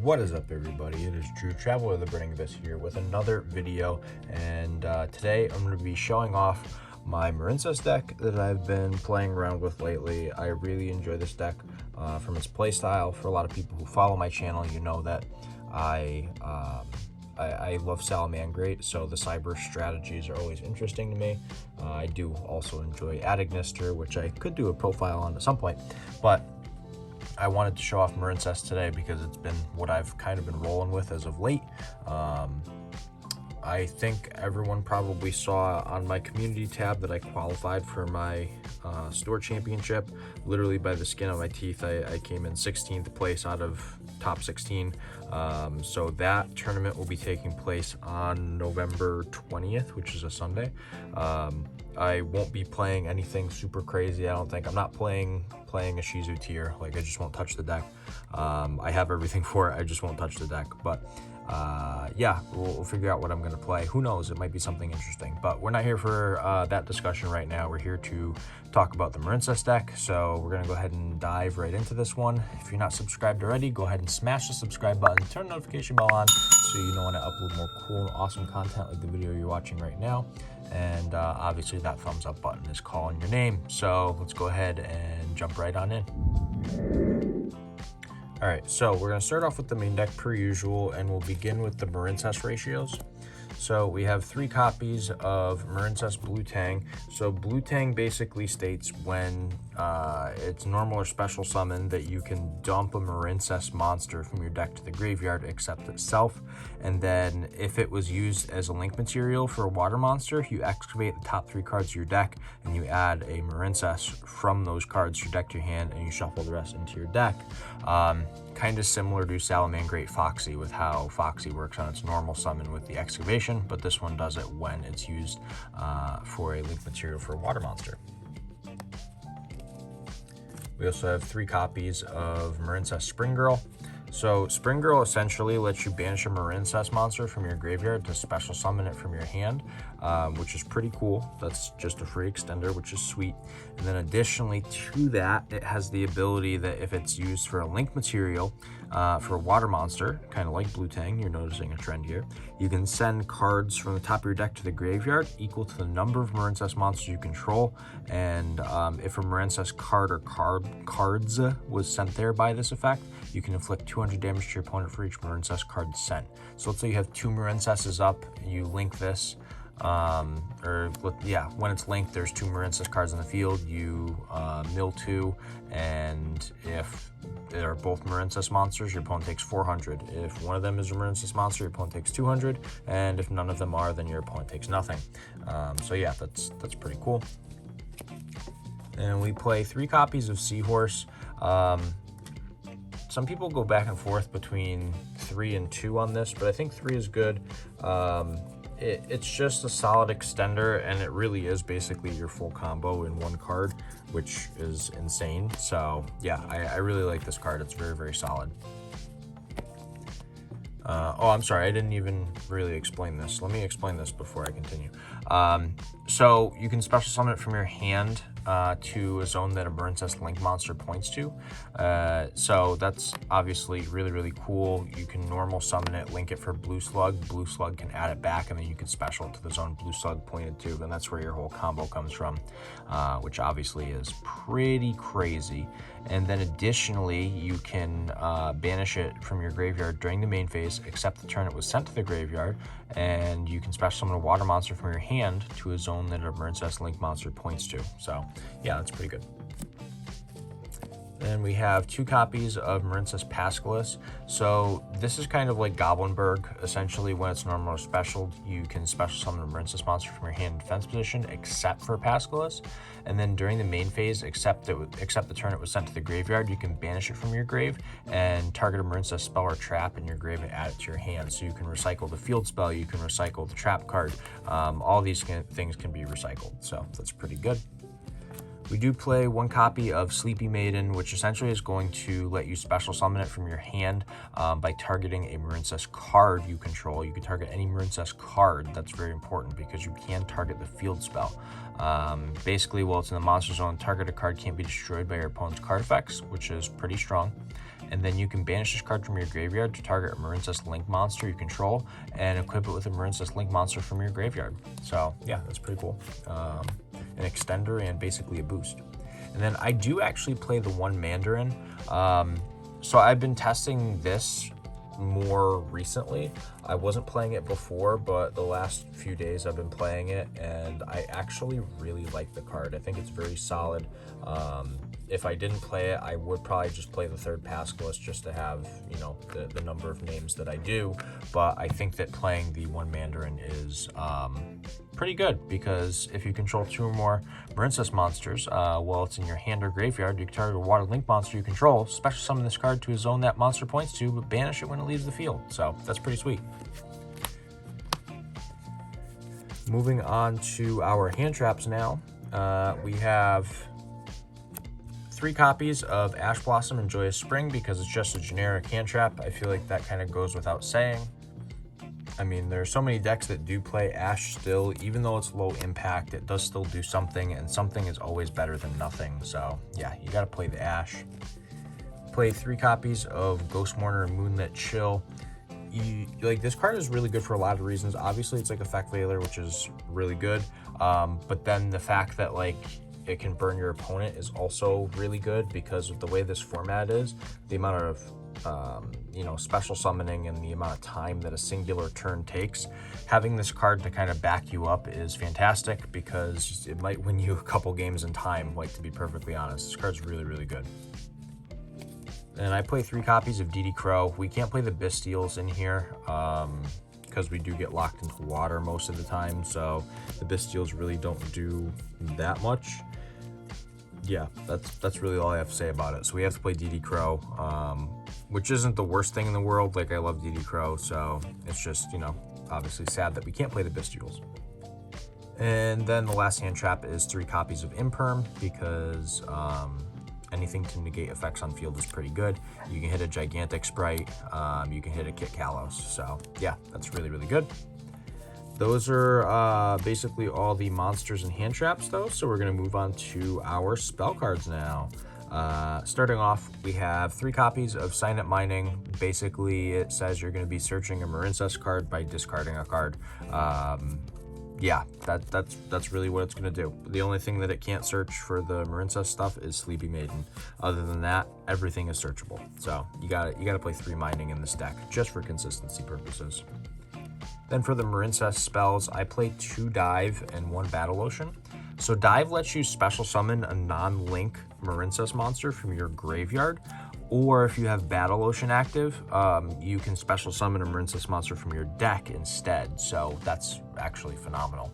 What is up, everybody? It is Drew, Traveler of the Burning Abyss here with another video, and today I'm going to be showing off my Marincess deck that I've been playing around with lately. I really enjoy this deck from its playstyle. For a lot of people who follow my channel, you know that I love Salamangreat, so the cyber strategies are always interesting to me. I do also enjoy Adagnister, which I could do a profile on at some point, but I wanted to show off Marincess today because it's been what I've kind of been rolling with as of late. I think everyone probably saw on my community tab that I qualified for my store championship. Literally by the skin of my teeth, I came in 16th place out of top 16. So that tournament will be taking place on November 20th, which is a Sunday. I won't be playing anything super crazy, I don't think. I'm not playing a Shizu tier. Like, I just won't touch the deck. I have everything for it, I just won't touch the deck. But yeah, we'll figure out what I'm gonna play. Who knows, it might be something interesting. But we're not here for that discussion right now. We're here to talk about the Marincess deck. So we're gonna go ahead and dive right into this one. If you're not subscribed already, go ahead and smash the subscribe button, turn the notification bell on so you know when I upload more cool and awesome content like the video you're watching right now. And obviously that thumbs up button is calling your name. So let's go ahead and jump right on in. All right, so we're gonna start off with the main deck per usual, and we'll begin with the Marincess ratios. So we have 3 copies of Marincess Blue Tang. So Blue Tang basically states when it's normal or special summon that you can dump a Marincess monster from your deck to the graveyard except itself. And then if it was used as a link material for a water monster, you excavate the top 3 cards of your deck and you add a Marincess from those cards to your deck to your hand, and you shuffle the rest into your deck. Kind of similar to Salamangreat Foxy with how Foxy works on its normal summon with the excavation, but this one does it when it's used for a link material for a water monster. We also have 3 copies of Marincess Spring Girl. So Spring Girl essentially lets you banish a Marincess monster from your graveyard to special summon it from your hand, which is pretty cool. That's just a free extender, which is sweet. And then additionally to that, it has the ability that if it's used for a link material for a water monster, kind of like Blue Tang, you're noticing a trend here, you can send cards from the top of your deck to the graveyard equal to the number of Marincess monsters you control. And if a Marincess card or cards was sent there by this effect, you can inflict 200 damage to your opponent for each Marincess card sent. So let's say you have 2 Marincesses up, you link this, when it's linked, there's 2 Marincess cards in the field, you mill 2, and if they're both Marincess monsters, your opponent takes 400. If one of them is a Marincess monster, your opponent takes 200, and if none of them are, then your opponent takes nothing. So yeah, that's pretty cool. And we play 3 copies of Seahorse. Some people go back and forth between 3 and 2 on this, but I think 3 is good. It's just a solid extender, and it really is basically your full combo in one card, which is insane. So yeah, I really like this card. It's very, very solid. Oh, I'm sorry, I didn't even really explain this. Let me explain this before I continue. So you can special summon it from your hand to a zone that a Marincess link monster points to. So that's obviously really, really cool. You can normal summon it, link it for Blue Slug. Blue Slug can add it back, and then you can special it to the zone Blue Slug pointed to, and that's where your whole combo comes from, which obviously is pretty crazy. And then additionally, you can banish it from your graveyard during the main phase, except the turn it was sent to the graveyard, and you can special summon a water monster from your hand to a zone that a Marincess link monster points to. So yeah, that's pretty good. Then we have 2 copies of Marincess Pascalis. So this is kind of like Goblinberg. Essentially, when it's normal or special, you can special summon a Marincess monster from your hand in defense position, except for Pascalis. And then during the main phase, except the turn it was sent to the graveyard, you can banish it from your grave and target a Marincess spell or trap in your grave and add it to your hand. So you can recycle the field spell, you can recycle the trap card. All these things can be recycled. So that's pretty good. We do play 1 copy of Sleepy Maiden, which essentially is going to let you special summon it from your hand by targeting a Marincess card you control. You can target any Marincess card. That's very important because you can target the field spell. Basically, while it's in the monster zone, target a card can't be destroyed by your opponent's card effects, which is pretty strong. and then you can banish this card from your graveyard to target a Marincess Link monster you control and equip it with a Marincess Link monster from your graveyard. So yeah, that's pretty cool. An extender and basically a boost. And then I do actually play the one Mandarin. So I've been testing this more recently. I wasn't playing it before, but the last few days I've been playing it, and I actually really like the card. I think it's very solid. If I didn't play it, I would probably just play the third Pascalist just to have, you know, the number of names that I do. But I think that playing the one Mandarin is pretty good, because if you control 2 or more Marincess monsters while it's in your hand or graveyard, you can target a Water Link monster you control, special summon this card to a zone that monster points to, but banish it when it leaves the field. So that's pretty sweet. Moving on to our hand traps now. We have 3 copies of Ash Blossom and Joyous Spring because it's just a generic hand trap. I feel like that kind of goes without saying. I mean, there are so many decks that do play Ash still. Even though it's low impact, it does still do something, and something is always better than nothing. So yeah, you gotta play the Ash. Play 3 copies of Ghost Mourner and Moonlit Chill. Like, this card is really good for a lot of reasons. Obviously, it's like Effect Veiler, which is really good. But then the fact that, like, it can burn your opponent is also really good, because of the way this format is, the amount of you know, special summoning and the amount of time that a singular turn takes. Having this card to kind of back you up is fantastic, because it might win you a couple games in time, like, to be perfectly honest. This card's really, really good. And I play 3 copies of DD Crow. We can't play the Bystials in here because we do get locked into water most of the time, so the Bystials really don't do that much. Yeah, that's really all I have to say about it. So we have to play DD Crow, which isn't the worst thing in the world. Like, I love DD Crow, so it's just, you know, obviously sad that we can't play the Bystials. And then the last hand trap is 3 copies of Imperm, because anything to negate effects on field is pretty good. You can hit a Gigantic Sprite, you can hit a Kit Kalos. So yeah, that's really, really good. Those are basically all the monsters and hand traps, though. So we're going to move on to our spell cards now. Starting off, we have 3 copies of Signet Mining. Basically, it says you're going to be searching a Marincess card by discarding a card. Yeah, that's really what it's going to do. The only thing that it can't search for the Marincess stuff is Sleepy Maiden. Other than that, everything is searchable. So you gotta play 3 mining in this deck just for consistency purposes. Then for the Marincess spells, I play 2 Dive and 1 Battle Ocean. So Dive lets you special summon a non-link Marincess monster from your graveyard, or if you have Battle Ocean active, you can special summon a Marincess monster from your deck instead. So that's actually phenomenal.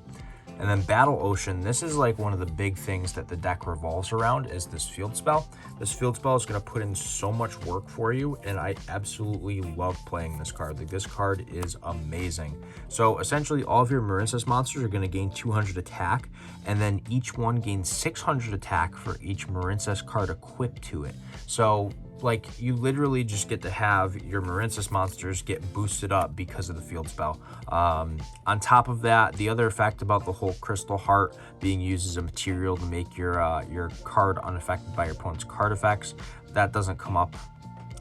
And then Battle Ocean, this is like one of the big things that the deck revolves around, is this field spell. This field spell is going to put in so much work for you, and I absolutely love playing this card. Like, this card is amazing. So essentially, all of your Marincess monsters are going to gain 200 attack, and then each one gains 600 attack for each Marincess card equipped to it. So, like, you literally just get to have your Marincess monsters get boosted up because of the field spell. On top of that, the other effect about the whole Crystal Heart being used as a material to make your card unaffected by your opponent's card effects, that doesn't come up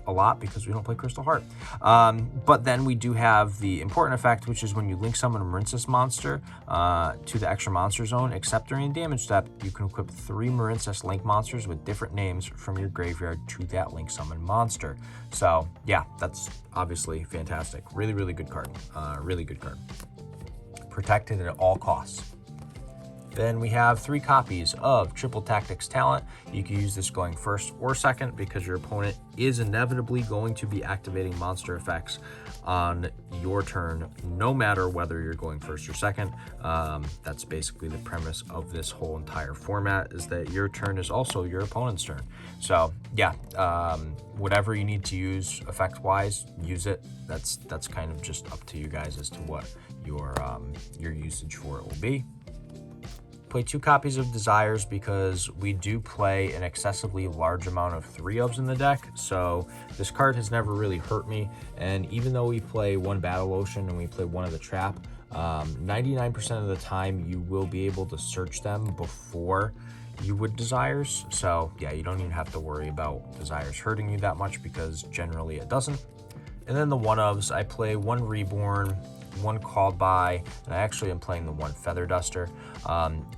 a lot because we don't play Crystal Heart. But then we do have the important effect, which is when you link summon a Marincess monster to the extra monster zone, except during a damage step, you can equip 3 Marincess link monsters with different names from your graveyard to that link summon monster. So yeah, that's obviously fantastic. Really, really good card. Really good card. Protected at all costs. Then we have 3 copies of Triple Tactics Talent. You can use this going first or second because your opponent is inevitably going to be activating monster effects on your turn, no matter whether you're going first or second. That's basically the premise of this whole entire format, is that your turn is also your opponent's turn. So yeah, whatever you need to use effect-wise, use it. That's kind of just up to you guys as to what your usage for it will be. Play 2 copies of Desires because we do play an excessively large amount of 3-ofs in the deck, so this card has never really hurt me. And even though we play 1 Battle Ocean and we play 1 of the Trap, 99% of the time you will be able to search them before you would Desires. So yeah, you don't even have to worry about Desires hurting you that much, because generally it doesn't. And then the one-ofs, I play one Reborn, one Called By, and I actually am playing the one Feather Duster.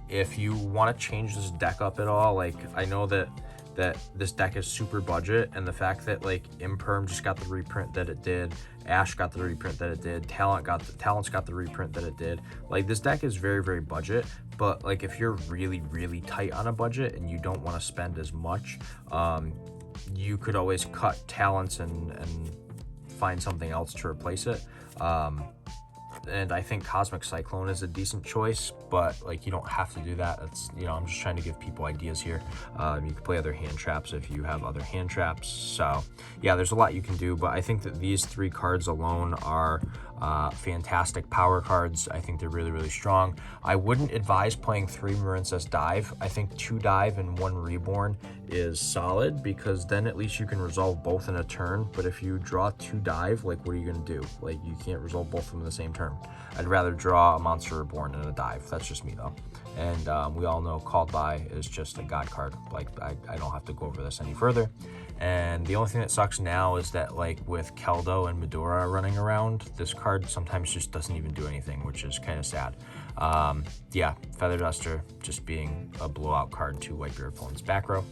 If you want to change this deck up at all, like, I know that this deck is super budget, and the fact that like Imperm just got the reprint that it did, Ash got the reprint that it did, Talent's got the reprint that it did. Like, this deck is very, very budget, but like if you're really, really tight on a budget and you don't want to spend as much, you could always cut Talents and find something else to replace it. And I think Cosmic Cyclone is a decent choice, but like you don't have to do that. It's, you know, I'm just trying to give people ideas here. You can play other hand traps if you have other hand traps. So yeah, there's a lot you can do, but I think that these 3 cards alone are fantastic power cards. I think they're really, really strong. I wouldn't advise playing 3 Marincess Dive. I think 2 Dive and 1 Reborn is solid, because then at least you can resolve both in a turn. But if you draw 2 Dive, like, what are you going to do? Like, you can't resolve both of them in the same turn. I'd rather draw a Monster Reborn than a Dive. That's just me, though. And we all know Called By is just a god card. Like, I don't have to go over this any further. And the only thing that sucks now is that, like, with Keldo and Medora running around, this card sometimes just doesn't even do anything, which is kind of sad. Yeah, Feather Duster just being a blowout card to wipe your opponent's back row.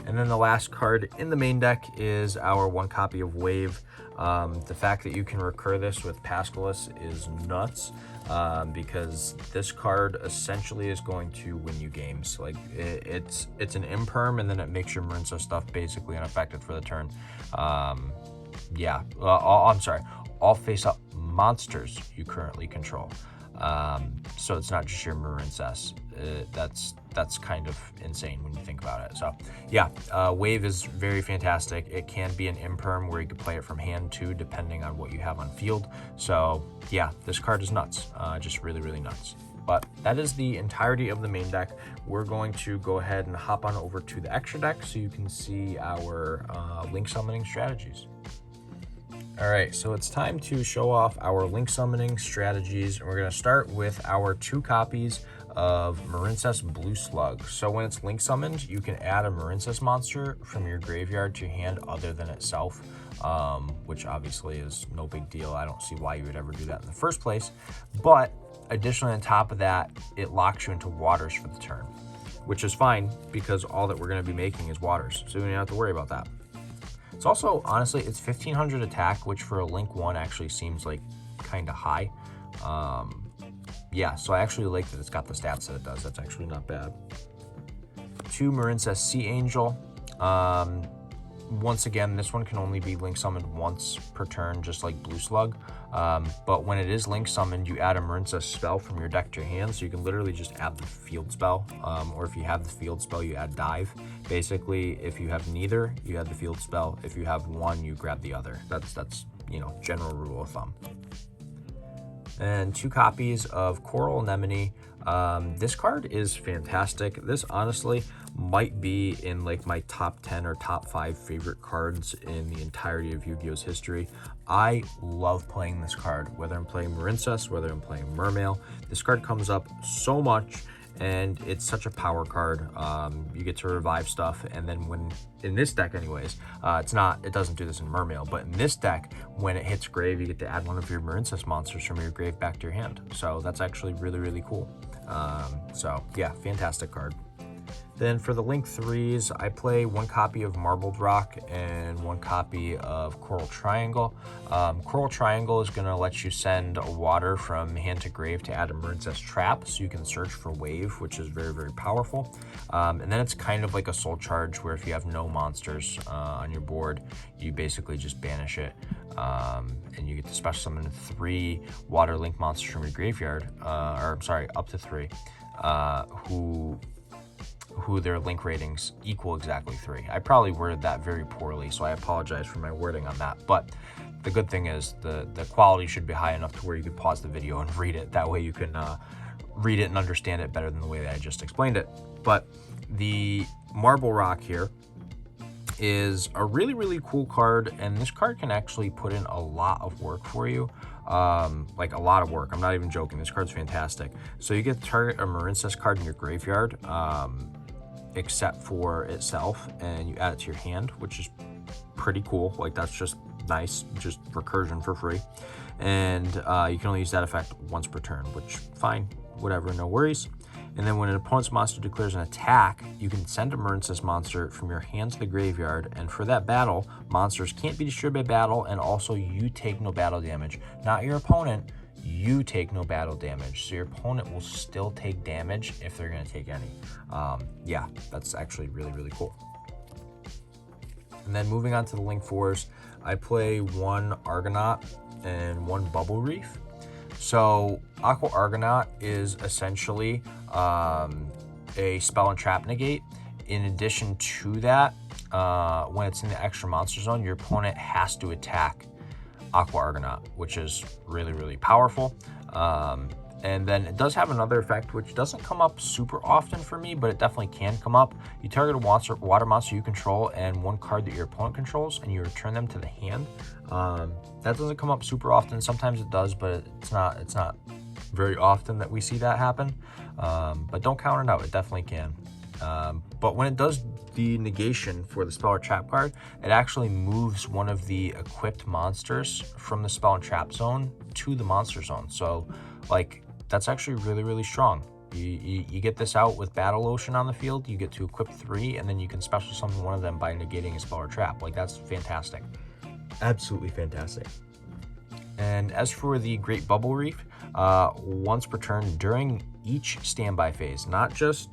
And then the last card in the main deck is our 1 copy of Wave. The fact that you can recur this with Pascalis is nuts, because this card essentially is going to win you games. Like, it's an Imperm, and then it makes your Marincess stuff basically unaffected for the turn. Yeah, I'm sorry, all face-up monsters you currently control. So it's not just your Marincess. That's kind of insane when you think about it. So yeah, Wave is very fantastic. It can be an Imperm where you can play it from hand too, depending on what you have on field. So yeah, this card is nuts, just really, really nuts. But that is the entirety of the main deck. We're going to go ahead and hop on over to the extra deck so you can see our link summoning strategies. All right, so it's time to show off our link summoning strategies, and we're going to start with our 2 copies of Marincess Blue Slug. So when it's link summoned, you can add a Marincess monster from your graveyard to your hand other than itself, which obviously is no big deal. I don't see why you would ever do that in the first place. But additionally, on top of that, it locks you into waters for the turn, which is fine because all that we're going to be making is waters, so we don't have to worry about that. It's also, honestly, it's 1500 attack, which for a Link 1 actually seems like kind of high. Yeah, so I actually like that it's got the stats that it does. That's actually not bad. 2 Marincess Sea Angel. Once again, this one can only be link summoned once per turn, just like Blue Slug. But when it is link summoned, you add a Marincess spell from your deck to your hand, so you can literally just add the field spell. Or if you have the field spell, you add Dive. Basically, if you have neither, you add the field spell. If you have one, you grab the other. That's you know, general rule of thumb. And 2 copies of Coral Anemone. This card is fantastic. This honestly might be in like my top 10 or top 5 favorite cards in the entirety of Yu-Gi-Oh's history. I love playing this card, whether I'm playing Marincess, whether I'm playing Mermail. This card comes up so much, and it's such a power card. You get to revive stuff, and then when, in this deck anyways, it doesn't do this in Mermail, but in this deck, when it hits grave, you get to add one of your Marincess monsters from your grave back to your hand. So that's actually really, really cool. So yeah, fantastic card. Then for the Link 3s, I play 1 copy of Marbled Rock and 1 copy of Coral Triangle. Coral Triangle is going to let you send a water from hand to grave to add a Marincess trap, so you can search for Wave, which is very, very powerful. And then it's kind of like a Soul Charge, where if you have no monsters on your board, you basically just banish it. And you get to special summon 3 water link monsters from your graveyard, or I'm sorry, up to 3, who their link ratings equal exactly 3. I probably worded that very poorly, so I apologize for my wording on that. But the good thing is the quality should be high enough to where you could pause the video and read it. That way you can read it and understand it better than the way that I just explained it. But the Marble Rock here is a really, really cool card, and this card can actually put in a lot of work for you. Like a lot of work. I'm not even joking. This card's fantastic. So you get to target a Marincess card in your graveyard, except for itself, and you add it to your hand, which is pretty cool. Like, that's just nice, just recursion for free. And you can only use that effect once per turn, which fine, whatever, no worries. And then when an opponent's monster declares an attack, you can send a Marincess monster from your hand to the graveyard, and for that battle, monsters can't be destroyed by battle, and also you take no battle damage. Not your opponent, you take no battle damage. So your opponent will still take damage if they're going to take any. Yeah, that's actually really, really cool. And then moving on to the Link 4s, I play one Argonaut and one Bubble Reef. So Aqua Argonaut is essentially a spell and trap negate. In addition to that, when it's in the extra monster zone, your opponent has to attack Aqua Argonaut, which is really, really powerful. And then it does have another effect, which doesn't come up super often for me, but it definitely can come up. You target a water monster you control and one card that your opponent controls, and you return them to the hand. That doesn't come up super often. Sometimes it does, but it's not very often that we see that happen. But don't count it out. It definitely can. But when it does the negation for the spell or trap card, it actually moves one of the equipped monsters from the spell and trap zone to the monster zone. So, like, that's actually really, really strong. You get this out with Battle Ocean on the field, you get to equip 3, and then you can special summon one of them by negating a spell or trap. Like, that's fantastic. Absolutely fantastic. And as for the Great Bubble Reef, once per turn during each standby phase, not just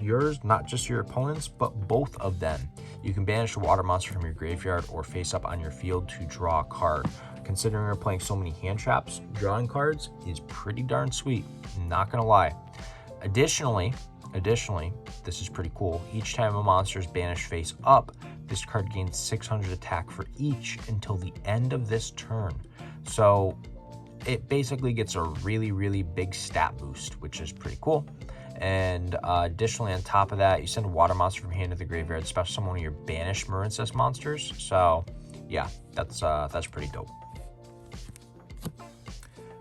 yours, not just your opponent's, but both of them, you can banish a water monster from your graveyard or face up on your field to draw a card. Considering we're playing so many hand traps, drawing cards is pretty darn sweet, not gonna lie. Additionally, this is pretty cool. Each time a monster is banished face up, this card gains 600 attack for each until the end of this turn. So it basically gets a really, really big stat boost, which is pretty cool. And additionally, on top of that, you send a water monster from hand to the graveyard, especially some of your banished Marincess monsters. So yeah, that's pretty dope.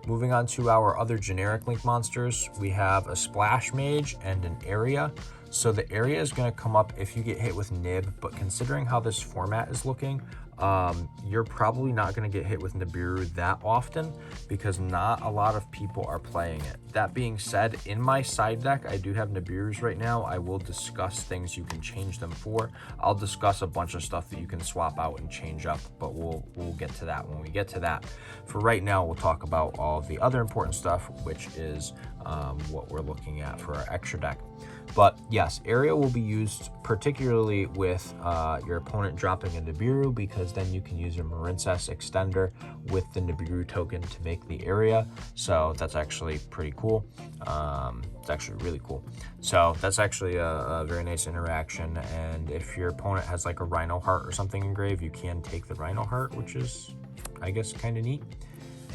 Moving on to our other generic Link monsters, we have a Splash Mage and an Area. So the Area is going to come up if you get hit with Nib, but considering how this format is looking, you're probably not going to get hit with Nibiru that often because not a lot of people are playing it. That being said, in my side deck, I do have Nibirus right now. I will discuss things you can change them for. I'll discuss a bunch of stuff that you can swap out and change up, but we'll get to that when we get to that. For right now, we'll talk about all of the other important stuff, which is what we're looking at for our extra deck. But yes, Area will be used particularly with your opponent dropping a Nibiru, because then you can use your Marincess extender with the Nibiru token to make the Area. So that's actually pretty cool. It's actually really cool. So that's actually a very nice interaction. And if your opponent has like a Rhino Heart or something engraved, you can take the Rhino Heart, which is, I guess, kind of neat.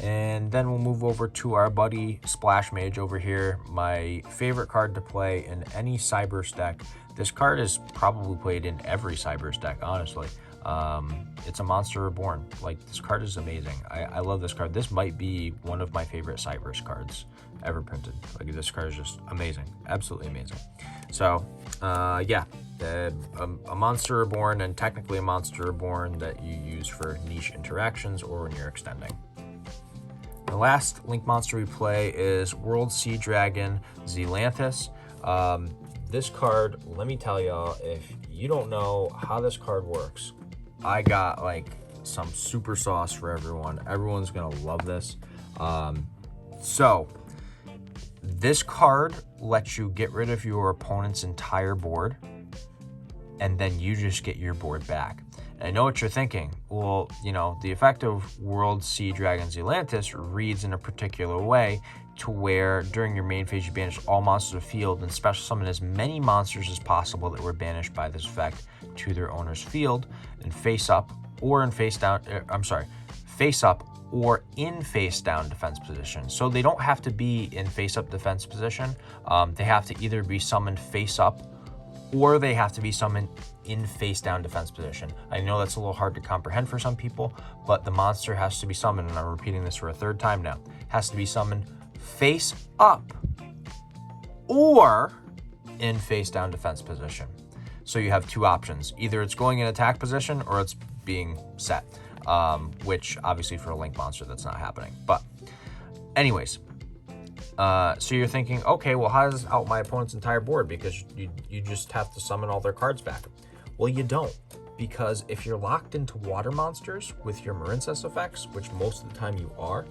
And then we'll move over to our buddy Splash Mage over here. My favorite card to play in any Cyberse deck. This card is probably played in every Cyberse deck, honestly. It's a Monster Reborn. Like, this card is amazing. I love this card. This might be one of my favorite Cyberse cards ever printed. Like, this card is just amazing. Absolutely amazing. So, yeah. A Monster Reborn, and technically a Monster Reborn that you use for niche interactions or when you're extending. The last Link monster we play is World Sea Dragon Zealanthus. This card, let me tell y'all, if you don't know how this card works, I got like some super sauce for everyone. Everyone's gonna love this. So this card lets you get rid of your opponent's entire board, and then you just get your board back. I know what you're thinking. Well, you know, the effect of World Sea Dragon Zealanthus reads in a particular way to where during your main phase you banish all monsters of the field and special summon as many monsters as possible that were banished by this effect to their owner's field and face up or in face down, face up or in face down defense position. So they don't have to be in face up defense position. They have to either be summoned face up or they have to be summoned in face down defense position. I know that's a little hard to comprehend for some people, but the monster has to be summoned, and I'm repeating this for a third time now, has to be summoned face up or in face down defense position. So you have two options. Either it's going in attack position or it's being set, which obviously for a link monster, that's not happening. But anyways, so you're thinking, okay, well, how does this out my opponent's entire board? Because you just have to summon all their cards back. Well, you don't, because if you're locked into water monsters with your Marincess effects, which most of the time you are,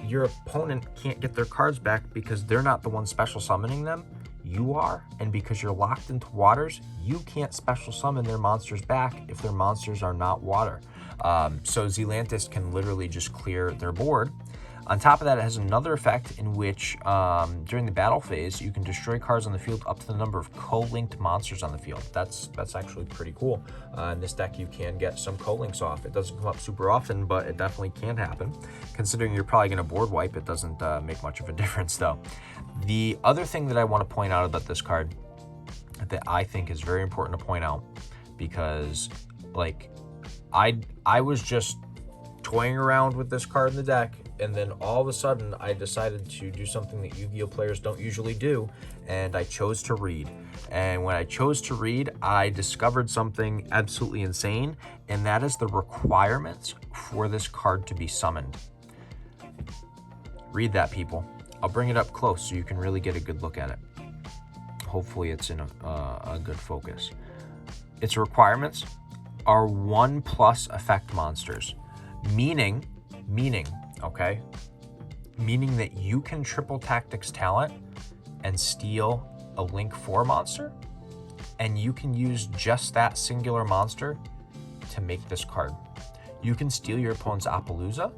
your opponent can't get their cards back because they're not the one special summoning them. You are, and because you're locked into waters, you can't special summon their monsters back if their monsters are not water. So Zealantis can literally just clear their board. On top of that, it has another effect in which during the battle phase, you can destroy cards on the field up to the number of co-linked monsters on the field. That's actually pretty cool. In this deck, you can get some co-links off. It doesn't come up super often, but it definitely can happen. Considering you're probably going to board wipe, it doesn't make much of a difference though. The other thing that I want to point out about this card that I think is very important to point out, because like I was just toying around with this card in the deck, and then all of a sudden I decided to do something that Yu-Gi-Oh players don't usually do, and I chose to read. And when I chose to read, I discovered something absolutely insane, and that is the requirements for this card to be summoned. Read that, people. I'll bring it up close so you can really get a good look at it. Hopefully it's in a good focus. Its requirements are 1+ effect monsters, meaning, okay? Meaning that you can triple tactics talent and steal a Link 4 monster, and you can use just that singular monster to make this card. You can steal your opponent's Appaloosa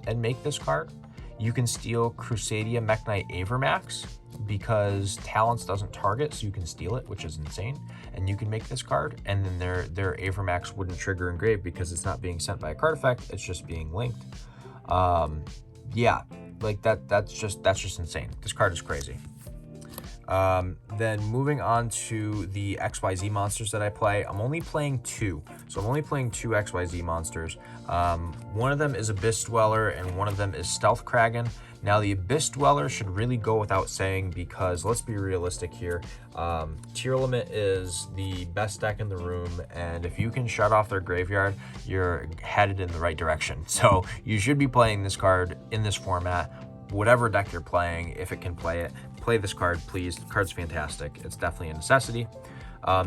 and make this card. You can steal Crusadia Mekk-Knight Avermax because Talents doesn't target, so you can steal it, which is insane. And you can make this card, and then their Avermax wouldn't trigger engrave because it's not being sent by a card effect, it's just being linked. Yeah, like that's just insane. This card is crazy. Then moving on to the XYZ monsters that I play, I'm only playing 2. So I'm only playing 2 XYZ monsters. One of them is Abyss Dweller and one of them is Stealth Kraken. Now the Abyss Dweller should really go without saying because let's be realistic here. Tier Limit is the best deck in the room, and if you can shut off their graveyard, you're headed in the right direction. So you should be playing this card in this format. Whatever deck you're playing, if it can play it, play this card, please. The card's fantastic. It's definitely a necessity.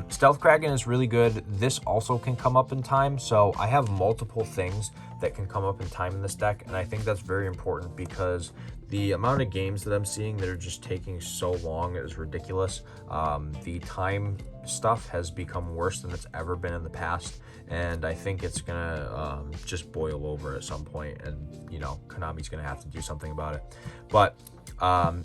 Stealth Kraken is really good. This also can come up in time, so I have multiple things that can come up in time in this deck, and I think that's very important because the amount of games that I'm seeing that are just taking so long is ridiculous. The time stuff has become worse than it's ever been in the past, and I think it's gonna just boil over at some point, and you know, Konami's gonna have to do something about it. But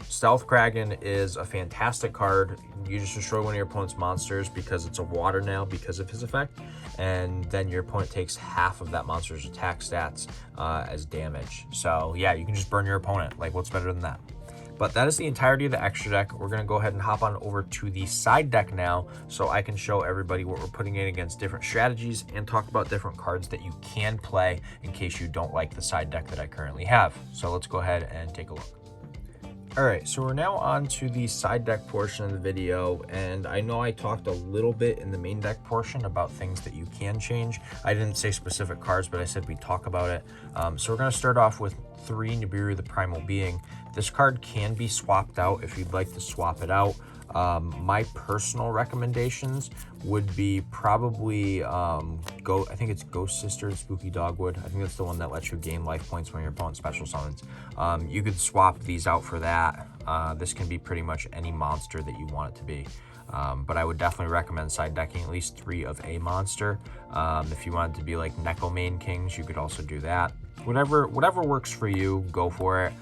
Stealth Kraken is a fantastic card. You just destroy one of your opponent's monsters because it's a water now because of his effect, and then your opponent takes half of that monster's attack stats as damage. So yeah, you can just burn your opponent. Like, what's better than that? But that is the entirety of the extra deck. We're going to go ahead and hop on over to the side deck now so I can show everybody what we're putting in against different strategies and talk about different cards that you can play in case you don't like the side deck that I currently have. So let's go ahead and take a look. All right, so we're now on to the side deck portion of the video, and I know I talked a little bit in the main deck portion about things that you can change. I didn't say specific cards, but I said we'd talk about it. So we're going to start off with 3 Nibiru the Primal Being. This card can be swapped out if you'd like to swap it out. My personal recommendations would be probably I think it's Ghost Sister Spooky Dogwood. I think that's the one that lets you gain life points when your opponent special summons. You could swap these out for that. This can be pretty much any monster that you want it to be. But I would definitely recommend side decking at least 3 of a monster. If you wanted to be like Necomane Kings, you could also do that. Whatever works for you, go for it.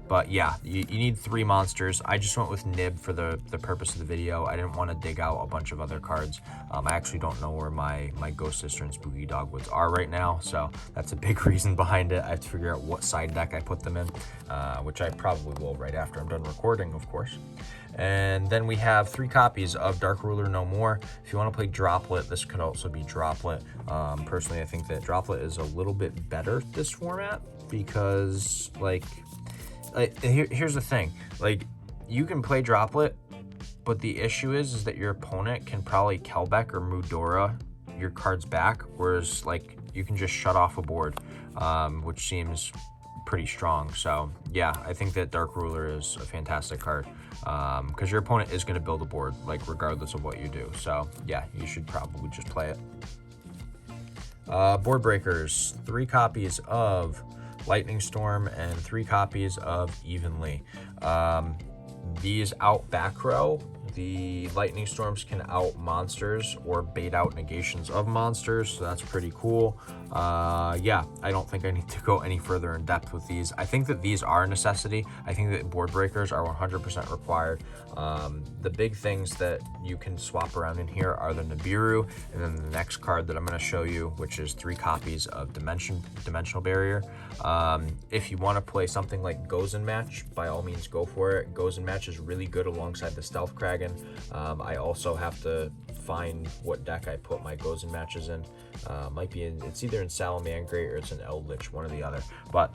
But yeah, you need 3 monsters. I just went with Nib for the purpose of the video. I didn't want to dig out a bunch of other cards. I actually don't know where my Ghost Sister and Spooky Dogwoods are right now, so that's a big reason behind it. I have to figure out what side deck I put them in, which I probably will right after I'm done recording, of course. And then we have 3 copies of Dark Ruler No More. If you want to play Droplet, this could also be Droplet. Personally, I think that Droplet is a little bit better this format because, like here's the thing. Like, you can play Droplet, but the issue is that your opponent can probably Kelbeck or Mudora your cards back, whereas, like, you can just shut off a board, which seems pretty strong. So yeah, I think that Dark Ruler is a fantastic card, because your opponent is going to build a board, like, regardless of what you do. So yeah, you should probably just play it. Board breakers, 3 copies of Lightning Storm and 3 copies of Evenly. These out back row, the Lightning Storms can out monsters or bait out negations of monsters, so that's pretty cool. Yeah, I don't think I need to go any further in depth with these. I think that these are a necessity. I think that board breakers are 100% required. The big things that you can swap around in here are the Nibiru, and then the next card that I'm going to show you, which is 3 copies of Dimensional Barrier. If you want to play something like Gozen Match, by all means go for it. Gozen Match is really good alongside the Stealth Kraken. I also have to find what deck I put my Gozen Matches in. Might be in, it's either in Salamangreat or it's in Eldritch, one or the other. But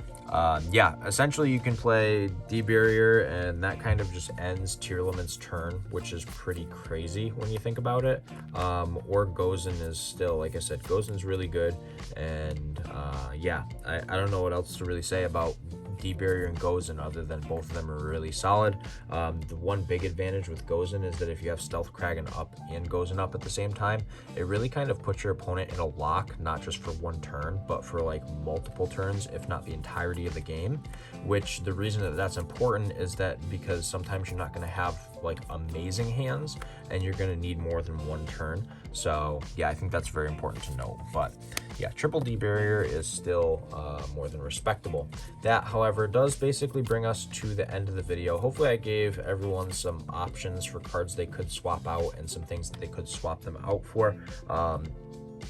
yeah, essentially you can play D-Barrier, and that kind of just ends Tearlament's turn, which is pretty crazy when you think about it. Or Gozen is still, like I said, Gozen's really good. And yeah, I don't know what else to really say about D-Barrier and Gozen other than both of them are really solid. The one big advantage with Gozen is that if you have Stealth Kraken up and Gozen up at the same time, it really kind of puts your opponent in a lock, not just for one turn, but for like multiple turns, if not the entirety of the game. Which the reason that that's important is that because sometimes you're not going to have like amazing hands and you're going to need more than one turn. So yeah, I think that's very important to note. But yeah, triple D barrier is still more than respectable. That, however, does basically bring us to the end of the video. Hopefully I gave everyone some options for cards they could swap out and some things that they could swap them out for.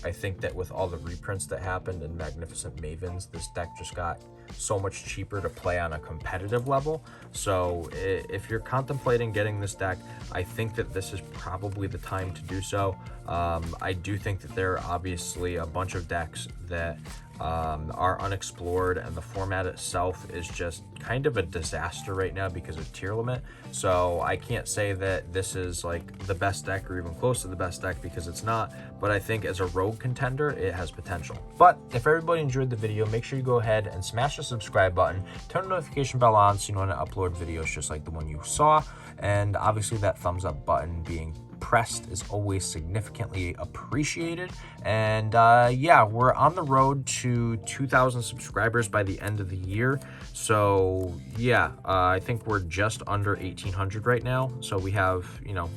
I think that with all the reprints that happened in Magnificent Mavens, this deck just got so much cheaper to play on a competitive level. So if you're contemplating getting this deck, I think that this is probably the time to do so. I do think that there are obviously a bunch of decks that are unexplored, and the format itself is just kind of a disaster right now because of tier limit. So I can't say that this is like the best deck or even close to the best deck, because it's not, but I think as a rogue contender it has potential. But if everybody enjoyed the video, make sure you go ahead and smash the subscribe button, turn the notification bell on so you know when I upload videos just like the one you saw, and obviously that thumbs up button being pressed is always significantly appreciated. And yeah, we're on the road to 2,000 subscribers by the end of the year. So yeah, I think we're just under 1,800 right now. So we have, you know,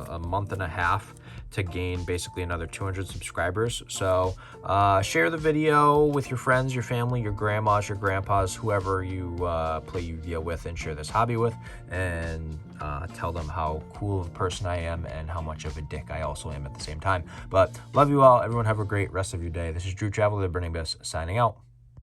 a month and a half to gain basically another 200 subscribers. So share the video with your friends, your family, your grandmas, your grandpas, whoever you play Yu-Gi-Oh with and share this hobby with, and tell them how cool of a person I am and how much of a dick I also am at the same time. But love you all. Everyone have a great rest of your day. This is Drew Traveler, the Burning Abyss, signing out.